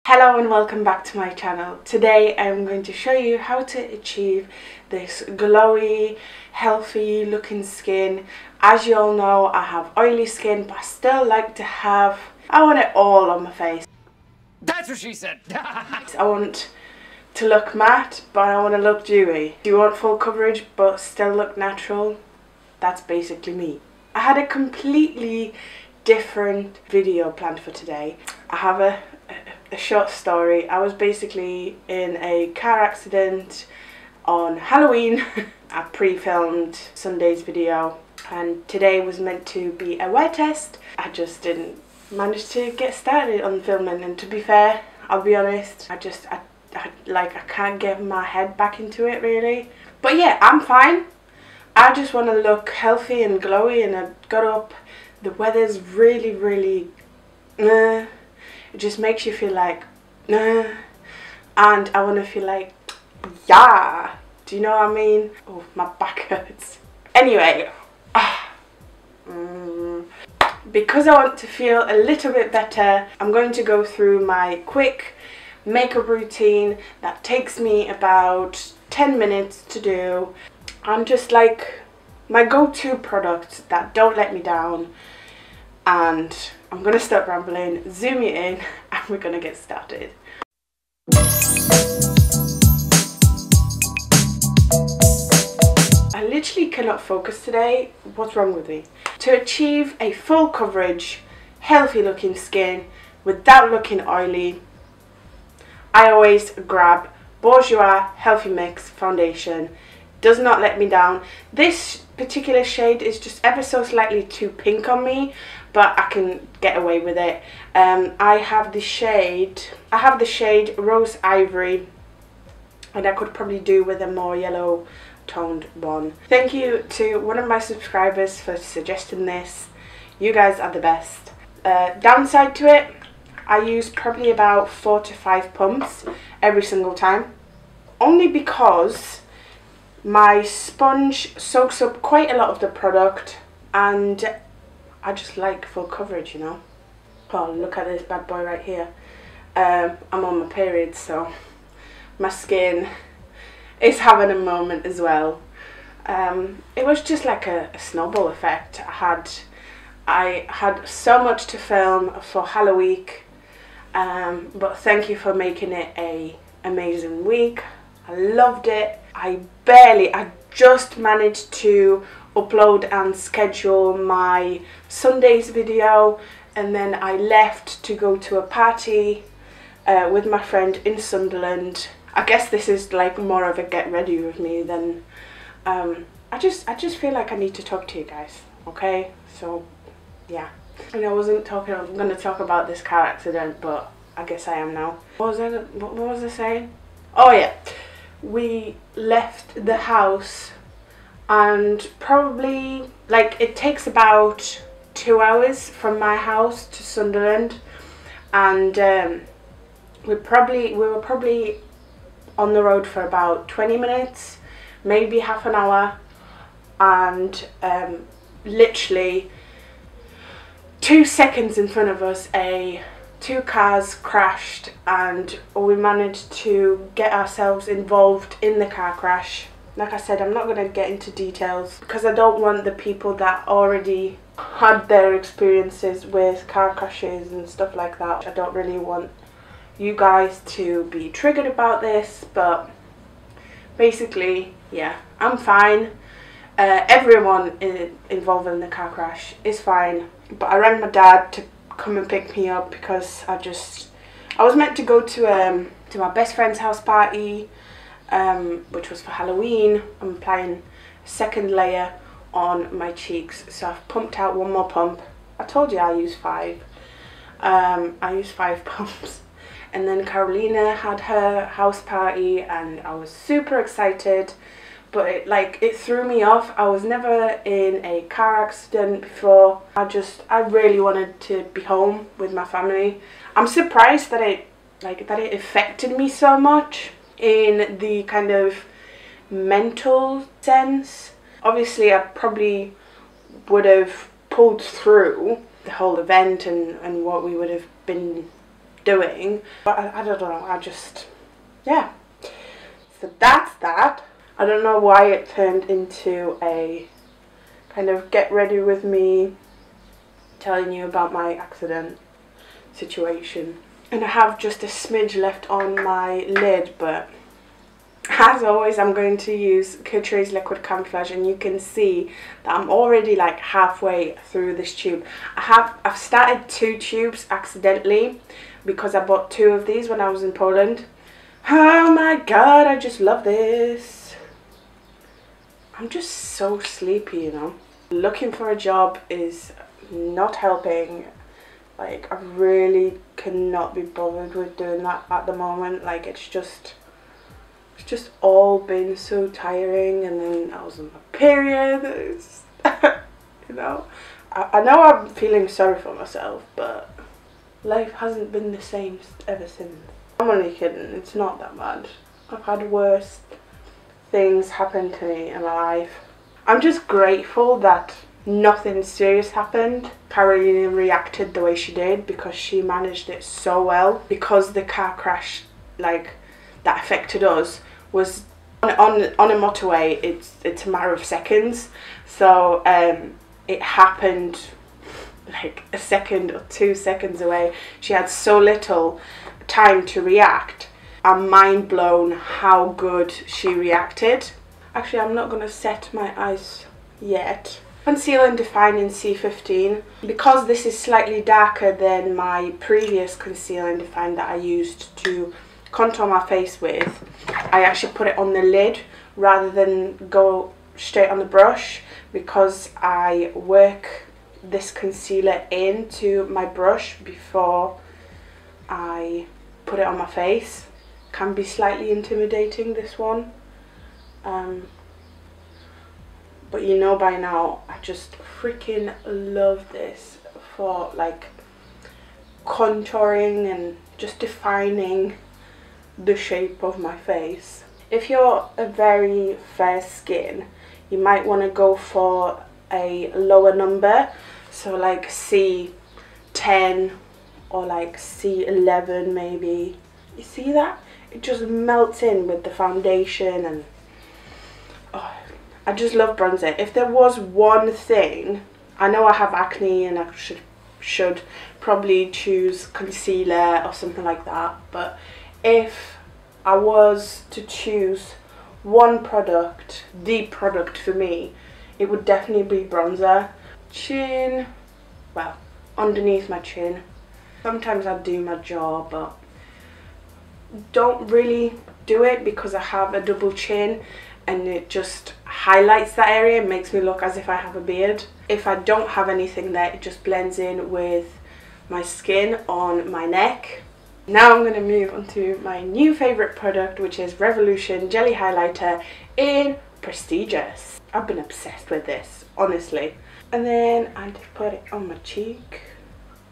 Hello and welcome back to my channel. Today I'm going to show you how to achieve this glowy, healthy looking skin. As you all know, I have oily skin, but I still like to have, I want it all on my face. That's what she said. I want to look matte, but I want to look dewy. Do you want full coverage but still look natural? That's basically me. I had a completely different video planned for today. I have a short story. I was basically in a car accident on Halloween. I pre-filmed Sunday's video and today was meant to be a wear test. I just didn't manage to get started on filming, and to be fair, I'll be honest, I can't get my head back into it really. But yeah, I'm fine. I just want to look healthy and glowy, and I got up, the weather's really it just makes you feel like and I want to feel like yeah, do you know what I mean? Oh, my back hurts. Anyway, because I want to feel a little bit better, I'm going to go through my quick makeup routine that takes me about 10 minutes to do. I'm just like my go-to products that don't let me down, and I'm gonna stop rambling, zoom you in, and we're gonna get started. I literally cannot focus today. What's wrong with me? To achieve a full coverage, healthy looking skin without looking oily, I always grab Bourjois Healthy Mix foundation. Does not let me down. This particular shade is just ever so slightly too pink on me, but I can get away with it. I have the shade Rose Ivory, and I could probably do with a more yellow toned one. Thank you to one of my subscribers for suggesting this. You guys are the best. Downside to it, I use probably about 4 to 5 pumps every single time, only because my sponge soaks up quite a lot of the product and I just like full coverage, you know. Oh, look at this bad boy right here. I'm on my period, so my skin is having a moment as well. It was just like a snowball effect. I had so much to film for Halloween, but thank you for making it an amazing week. I loved it. I just managed to upload and schedule my Sunday's video, and then I left to go to a party with my friend in Sunderland. I guess this is like more of a get ready with me than I just feel like I need to talk to you guys, okay? So yeah, and I wasn't going to talk about this car accident, but I guess I am now. What was I saying? Oh yeah, we left the house, and probably like it takes about 2 hours from my house to Sunderland, and we were probably on the road for about 20 minutes, maybe half an hour, and literally 2 seconds in front of us, two cars crashed, and we managed to get ourselves involved in the car crash. Like I said, I'm not going to get into details because I don't want the people that already had their experiences with car crashes and stuff like that. I don't really want you guys to be triggered about this, but basically, yeah, I'm fine. Everyone involved in the car crash is fine, but I rang my dad to come and pick me up because I was meant to go to my best friend's house party, which was for Halloween. I'm applying a second layer on my cheeks, so I've pumped out one more pump. I told you I use 5. I used 5 pumps, and then Carolina had her house party and I was super excited, but it threw me off. I was never in a car accident before. I really wanted to be home with my family. I'm surprised that it affected me so much in the kind of mental sense. Obviously I probably would have pulled through the whole event and what we would have been doing. But I don't know, I just, yeah. So that's that. I don't know why it turned into a kind of get ready with me telling you about my accident situation. And I have just a smidge left on my lid, but as always I'm going to use Catrice's liquid camouflage, and you can see that I'm already like halfway through this tube. I've started 2 tubes accidentally because I bought 2 of these when I was in Poland. Oh my god, I just love this. I'm just so sleepy, you know. Looking for a job is not helping. Like, I really cannot be bothered with doing that at the moment. Like, it's just all been so tiring, and then I was on my period. It's you know, I know I'm feeling sorry for myself, but life hasn't been the same ever since. I'm only kidding, it's not that bad. I've had worse things happen to me in my life. I'm just grateful that nothing serious happened. Carolina reacted the way she did because she managed it so well. Because the car crash, like, that affected us was on a motorway. It's a matter of seconds. So it happened like a second or 2 seconds away. She had so little time to react. I'm mind blown how good she reacted. Actually, I'm not gonna set my eyes yet. Conceal and define in C15. Because this is slightly darker than my previous conceal and define that I used to contour my face with, I actually put it on the lid rather than go straight on the brush, because I work this concealer into my brush before I put it on my face. Can be slightly intimidating, this one. But you know by now, I just freaking love this for like contouring and just defining the shape of my face. If you're a very fair skin, you might want to go for a lower number, so like C10 or like C11 maybe. You see that? It just melts in with the foundation, and oh, I just love bronzer. If there was one thing, I know I have acne and I should probably choose concealer or something like that, but if I was to choose one product, the product for me, it would definitely be bronzer. Chin, well, underneath my chin. Sometimes I do my jaw, but don't really do it because I have a double chin and it just highlights that area and makes me look as if I have a beard. If I don't have anything there, it just blends in with my skin on my neck. Now I'm going to move on to my new favourite product, which is Revolution Jelly Highlighter in Prestigious. I've been obsessed with this, honestly. And then I just put it on my cheek.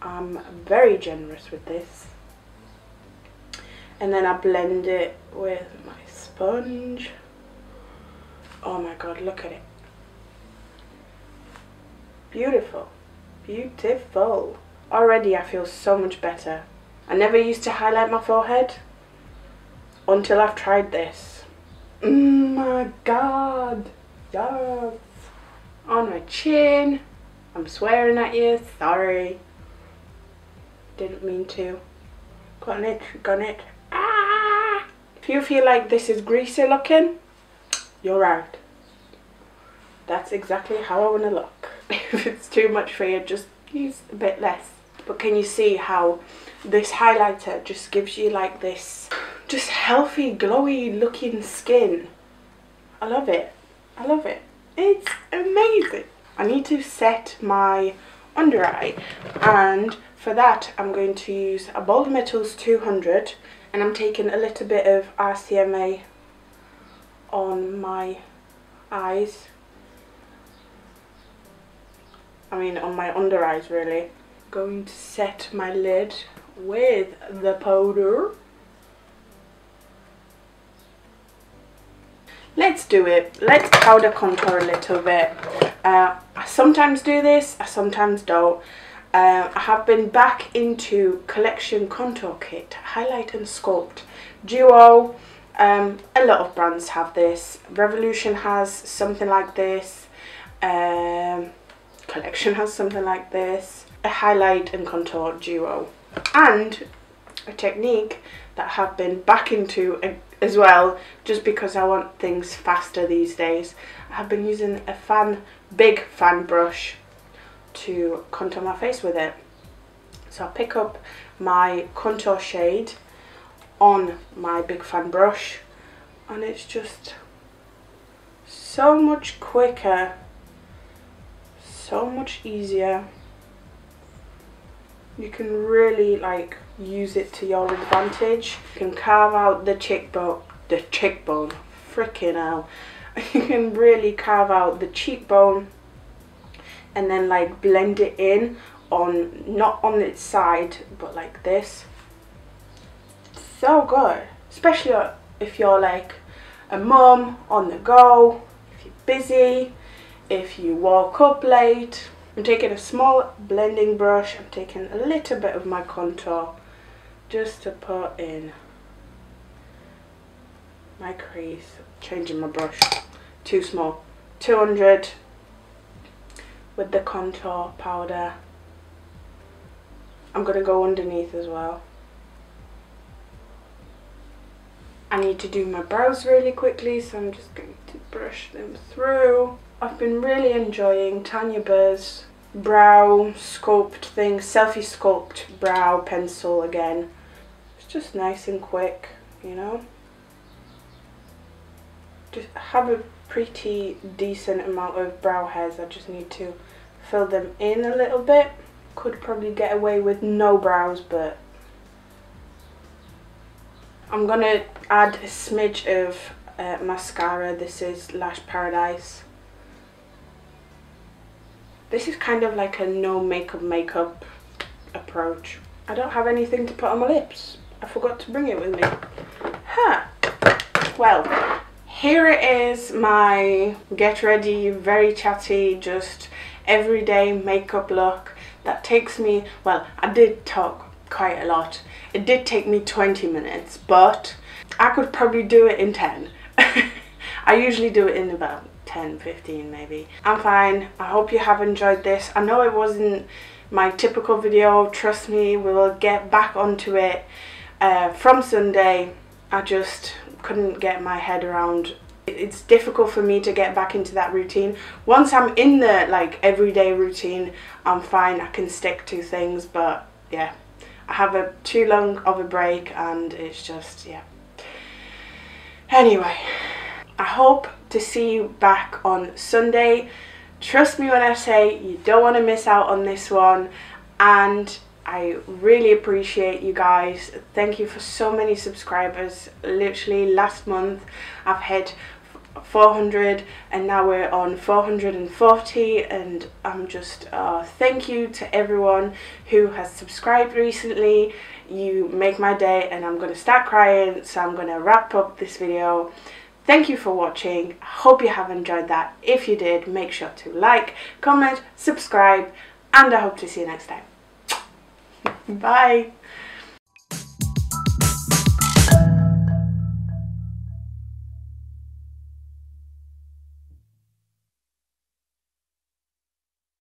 I'm very generous with this. And then I blend it with my sponge. Oh my god, look at it. Beautiful. Beautiful. Already I feel so much better. I never used to highlight my forehead until I've tried this. Oh my god. Yes. On my chin. I'm swearing at you. Sorry. Didn't mean to. Got it. Got it. Ah! If you feel like this is greasy looking, you're right. That's exactly how I want to look. If it's too much for you, just use a bit less. But can you see how this highlighter just gives you like this just healthy, glowy looking skin? I love it. I love it. It's amazing. I need to set my under eye, and for that I'm going to use a Bold Metals 200, and I'm taking a little bit of RCMA on my eyes. I mean on my under eyes really. Going to set my lid with the powder. Let's do it. Let's powder contour a little bit. I sometimes do this, I sometimes don't. I have been back into Collection Contour Kit, Highlight and Sculpt Duo. A lot of brands have this. Revolution has something like this. Collection has something like this. A Highlight and Contour Duo. And a technique that I have been back into as well, just because I want things faster these days. I have been using a big fan brush to contour my face with it. So I'll pick up my contour shade on my big fan brush, and it's just so much quicker, so much easier. You can really like use it to your advantage. You can carve out the cheekbone, freaking hell. You can really carve out the cheekbone and then like blend it in on, not on its side, but like this. So good, especially if you're like a mum on the go, if you're busy, if you woke up late. I'm taking a small blending brush. I'm taking a little bit of my contour just to put in my crease. Changing my brush, too small. 200 with the contour powder. I'm gonna go underneath as well. I need to do my brows really quickly, so I'm just going to brush them through. I've been really enjoying Tanya Burr's brow sculpt thing, selfie sculpt brow pencil again. It's just nice and quick, you know. Just have a pretty decent amount of brow hairs. I just need to fill them in a little bit. Could probably get away with no brows, but I'm gonna add a smidge of mascara. This is Lash Paradise. This is kind of like a no makeup approach. I don't have anything to put on my lips. I forgot to bring it with me. Huh. Well, here it is, my get ready, very chatty, just everyday makeup look. That takes me, well, I did talk quite a lot. It did take me 20 minutes, but I could probably do it in 10. I usually do it in about 10, 15 maybe. I'm fine. I hope you have enjoyed this. I know it wasn't my typical video. Trust me, we will get back onto it from Sunday. I just couldn't get my head around. It's difficult for me to get back into that routine. Once I'm in the like everyday routine, I'm fine. I can stick to things, but yeah, I have too long of a break, and it's just, yeah. Anyway, I hope to see you back on Sunday. Trust me when I say you don't want to miss out on this one, and I really appreciate you guys. Thank you for so many subscribers. Literally last month I've hit 400 and now we're on 440, and I'm just thank you to everyone who has subscribed recently. You make my day, and I'm gonna start crying, so I'm gonna wrap up this video. Thank you for watching. I hope you have enjoyed that. If you did, make sure to like, comment, subscribe, and I hope to see you next time. Bye.